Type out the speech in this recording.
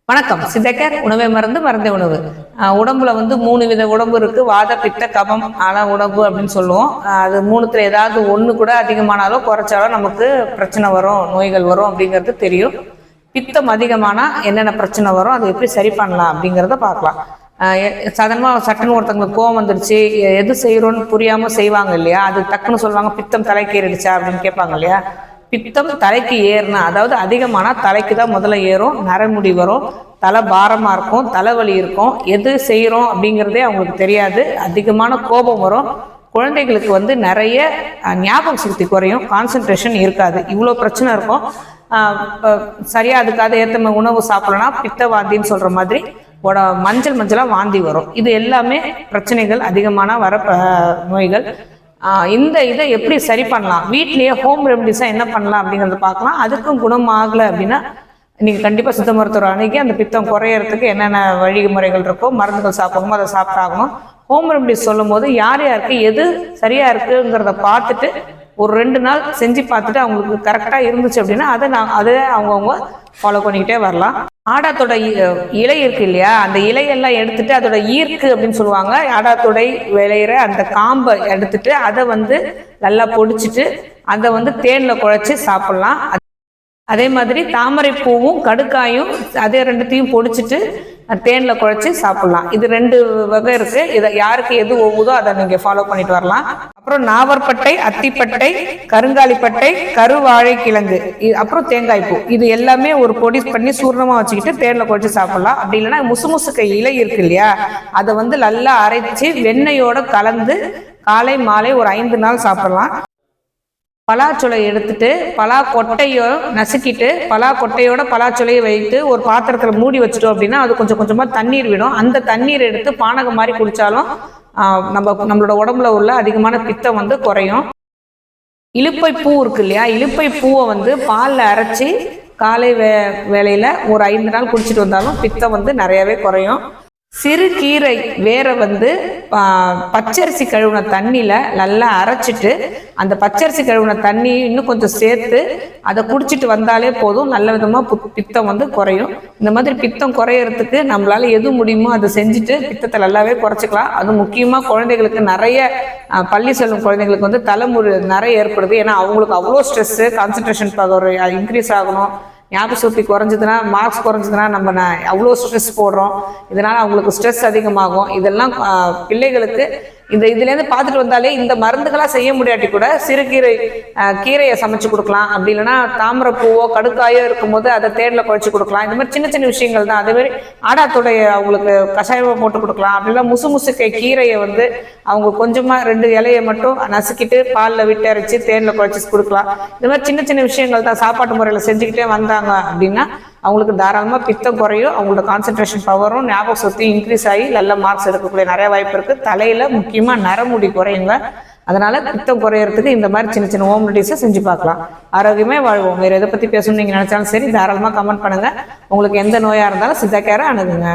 வணக்கம். சித்தக்கேர் உணவே மருந்து மருந்தே உணவு. உடம்புல வந்து 3 வித உடம்பு இருக்கு. வாத, பித்த, கபம் ஆன உடம்பு அப்படின்னு சொல்லுவோம். அது 3த்துல ஏதாவது ஒன்று கூட அதிகமானாலோ குறைச்சாலோ நமக்கு பிரச்சனை வரும், நோய்கள் வரும் அப்படிங்கிறது தெரியும். பித்தம் அதிகமானா என்னென்ன பிரச்சனை வரும், அதை எப்படி சரி பண்ணலாம் அப்படிங்கிறத பார்க்கலாம். சாதாரணமாக சட்டுன்னு ஒருத்தவங்களுக்கு கோவம் வந்துருச்சு, எது செய்கிறோன்னு புரியாமல் செய்வாங்க இல்லையா, அது டக்குன்னு சொல்லுவாங்க பித்தம் தலைக்கு ஏறிடுச்சா அப்படின்னு கேட்பாங்க இல்லையா. பித்தம் தலைக்கு ஏறினா, அதாவது அதிகமானா தலைக்கு தான் முதல்ல ஏறும், நரைமுடி வரும், தலை பாரமாக இருக்கும், தலைவலி இருக்கும், எது செய்கிறோம் அப்படிங்கிறதே அவங்களுக்கு தெரியாது, அதிகமான கோபம் வரும், குழந்தைகளுக்கு வந்து நிறைய ஞாபக சக்தி குறையும், கான்சன்ட்ரேஷன் இருக்காது, இவ்வளோ பிரச்சனை இருக்கும். சரியாக அதுக்காக ஏற்ற உணவு சாப்பிடலன்னா பித்த வாந்தின்னு சொல்கிற மாதிரி மஞ்சளாக வாந்தி வரும். இது எல்லாமே பிரச்சனைகள் அதிகமான வர நோய்கள். இந்த இதை எப்படி சரி பண்ணலாம், வீட்லேயே ஹோம் ரெமடிஸாக என்ன பண்ணலாம் அப்படிங்கிறத பார்க்கலாம். அதுக்கும் குணம் ஆகலை அப்படின்னா நீங்கள் கண்டிப்பாக சித்த மருத்துவர் அணுகி அந்த பித்தம் குறையறதுக்கு என்னென்ன வழிமுறைகள் இருக்கோ, மருந்துகள் சாப்பிடணுமோ அதை சாப்பிட்டாகணும். ஹோம் ரெமடிஸ் சொல்லும் போது யார் யாருக்கு எது சரியாக இருக்குங்கிறத பார்த்துட்டு ஒரு 2 நாள் செஞ்சு பார்த்துட்டு அவங்களுக்கு கரெக்டாக இருந்துச்சு அப்படின்னா அதை அவங்கவுங்க ஃபாலோ பண்ணிக்கிட்டே வரலாம். ஆடாத்தோட இலை இருக்கு இல்லையா, அந்த இலையெல்லாம் எடுத்துட்டு அதோட ஈர்க்கு அப்படின்னு சொல்லுவாங்க, ஆடாத்தொடை விளையிற அந்த காம்பை எடுத்துட்டு அதை வந்து நல்லா பொடிச்சிட்டு அதை வந்து தேனில் குழைச்சி சாப்பிட்லாம். அதே மாதிரி தாமரை பூவும் கடுக்காயும் அதே 2த்தையும் பொடிச்சிட்டு தேனில் குழைச்சி சாப்பிட்லாம். இது 2 வகை இருக்கு. இதை யாருக்கு எது ஒவ்வொதோ அதை நீங்கள் ஃபாலோ பண்ணிட்டு வரலாம். அப்புறம் நாவற்பட்டை, அத்திப்பட்டை, கருங்காலிப்பட்டை, கருவாழைக்கிழங்கு, அப்புறம் தேங்காய் பூ, இது எல்லாமே ஒரு பொடி பண்ணி சூர்ணமாக வச்சுக்கிட்டு தேனில் குழைச்சி சாப்பிட்லாம். அப்படி இல்லைன்னா முசுமுசுக்கை இலை இருக்கு இல்லையா, அதை வந்து நல்லா அரைச்சி வெண்ணெயோட கலந்து காலை மாலை ஒரு 5 நாள் சாப்பிடலாம். பலாச்சொலை எடுத்துட்டு பலா கொட்டையோ நசுக்கிட்டு பலாக்கொட்டையோட பலாச்சொலையை வைத்து ஒரு பாத்திரத்தில் மூடி வச்சுட்டோம் அப்படின்னா அது கொஞ்சம் கொஞ்சமாக தண்ணீர் விடும். அந்த தண்ணீர் எடுத்து பானகம் மாதிரி குடித்தாலும் நம்மளோட உடம்புல உள்ள அதிகமான பித்தம் வந்து குறையும். இலுப்பை பூ இருக்கு இல்லையா, இலுப்பை பூவை வந்து பாலில் அரைச்சி காலை வேளையில் ஒரு 5 நாள் குடிச்சிட்டு வந்தாலும் பித்தம் வந்து நிறையவே குறையும். சிறு கீரை வேரை வந்து பச்சரிசி கழுவுன தண்ணியில் நல்லா அரைச்சிட்டு அந்த பச்சரிசி கழுவுன தண்ணி இன்னும் கொஞ்சம் சேர்த்து அதை குடிச்சிட்டு வந்தாலே போதும், நல்ல விதமாக பித்தம் வந்து குறையும். இந்த மாதிரி பித்தம் குறையறதுக்கு நம்மளால எது முடியுமோ அதை செஞ்சுட்டு பித்தத்தை நல்லாவே குறைச்சிக்கலாம். அது முக்கியமாக குழந்தைகளுக்கு நிறைய பள்ளி செல்லும் குழந்தைங்களுக்கு வந்து தலைமுறை நிறைய ஏற்படுது. ஏன்னா அவங்களுக்கு அவ்வளோ ஸ்ட்ரெஸ்ஸு, கான்சன்ட்ரேஷன் பவர் இன்க்ரீஸ் ஆகணும், ஞாபக சக்தி குறைஞ்சதுன்னா, மார்க்ஸ் குறைஞ்சதுன்னா நம்ம அவ்வளோ ஸ்ட்ரெஸ் போடுறோம், இதனால் அவங்களுக்கு ஸ்ட்ரெஸ் அதிகமாகும். இதெல்லாம் பிள்ளைகளுக்கு இதுலேருந்து பார்த்துட்டு வந்தாலே இந்த மருந்துகளாக செய்ய முடியாட்டி கூட சிறுகீரை கீரையை சமைச்சு கொடுக்கலாம். அப்படி இல்லைன்னா தாமரை பூவோ கடுக்காயோ இருக்கும்போது அதை தேனில் குழைச்சி கொடுக்கலாம். இந்த மாதிரி சின்ன சின்ன விஷயங்கள் தான். அதேமாதிரி ஆடாத்தோடைய அவங்களுக்கு கஷாயமாக போட்டு கொடுக்கலாம். அப்படிலாம் முசுக்கை கீரையை வந்து அவங்க கொஞ்சமாக 2 இலையை மட்டும் நசுக்கிட்டு பாலில் விட்டு அரைச்சி தேனில் குழைச்சி கொடுக்கலாம். இந்த மாதிரி சின்ன சின்ன விஷயங்கள் தான் சாப்பாட்டு முறையில் செஞ்சுக்கிட்டே வந்தாங்க அப்படின்னா அவங்களுக்கு தாராளமாக பித்தம் குறையும், அவங்களோட கான்சன்ட்ரேஷன் பவரும் ஞாபக சக்தி இன்க்ரீஸ் ஆகி நல்ல மார்க்ஸ் எடுக்கக்கூடிய நிறைய வாய்ப்பு இருக்குது. தலையில் முக்கியமாக நரமுடி குறையுங்க. அதனால் பித்தம் குறையறதுக்கு இந்த மாதிரி சின்ன சின்ன ஹோம் ரெமடிஸை செஞ்சு பார்க்கலாம். ஆரோக்கியமே வாழ்வோம். வேறு எதை பற்றி பேசணும்னு நீங்கள் நினச்சாலும் சரி தாராளமாக கமெண்ட் பண்ணுங்கள். உங்களுக்கு எந்த நோயாக இருந்தாலும் சித்தா கேரை அணுகுங்க.